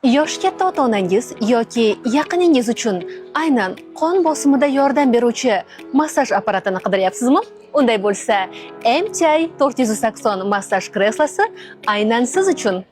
Yoshi katta ota-onangiz yoki yaqiningiz uchun aynan qon bosimida yordam beruvchi massaj apparatini qidiryapsizmi? Unday bo'lsa, MTI 480 massaj kreslosi aynan siz uchun.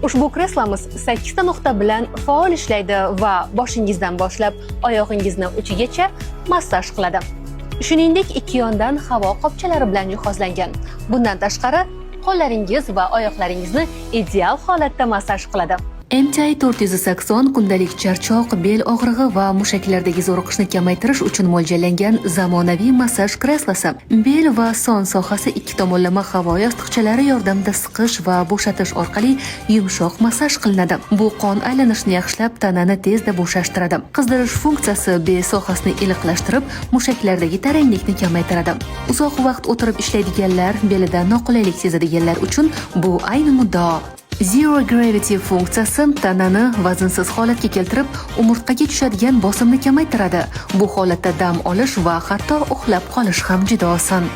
Ushbu kreslomiz 8 ta nuqta bilan faol ishlaydi va boshingizdan boshlab oyog'ingizni uchigacha massaj qiladi. Shuningdek, ikki yondan havo qopchalari bilan jihozlangan. Bundan tashqari, qo'llaringiz va oyoqlaringizni ideal holatda massaj qiladi. MTI 480 kundalik charchoq, bel og'rig'i va mushaklardagi zo'riqishni kamaytirish uchun mo'ljallangan zamonaviy massaj kreslosi. Bel va son sohasi ikki tomonlama havo yostiqchalari yordamida siqish va bo'shatish orqali yumshoq massaj qilinadi. Bu qon aylanishini yaxshilab, tanani tezda bo'shashtiradi. Qizdirish funksiyasi bel sohasini iliqlashtirib, mushaklardagi taranglikni kamaytiradi. Uzoq vaqt o'tirib ishlaydiganlar, belida noqulaylik sezadiganlar uchun bu ayni muddao. Zero Gravity funksiyasi tanani vaznsiz holatga keltirib, umurtqaga tushadigan bosimni kamaytiradi. Bu holatda dam olish va hatto uxlab qolish ham juda oson.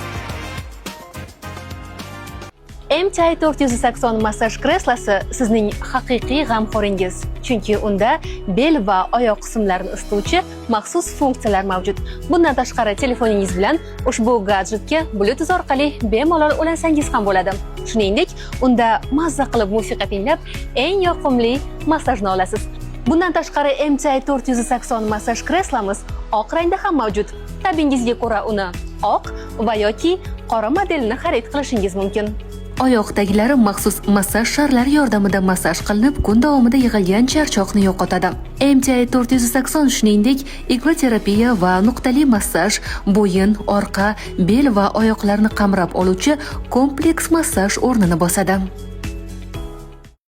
MTI 480 massaj kreslosi sizning haqiqiy g'amxo'ringiz, chunki unda bel va oyoq qismlarini isituvchi maxsus funksiyalar mavjud. Bundan tashqari, telefoningiz bilan ushbu gadjetga Bluetooth orqali bemalol ulansangiz ham bo'ladi. Shuningdek, unda mazza qilib musiqa tinglab, eng yoqimli massajni olasiz. Bundan tashqari, MTI 480 massaj kreslomiz oq rangda ham mavjud. Tabingizga ko'ra uni oq va yoki qora modelini xarid qilishingiz mumkin. Oyoq taglari maxsus massaj sharlari yordamida massaj qilinib, kun davomida yig'ilgan charchoqni yo'qotadi. MTI 480 shuningdek, igloterapiya va nuqtali massaj, bo'yin, orqa, bel va oyoqlarni qamrab oluvchi kompleks massaj o'rnini bosadi.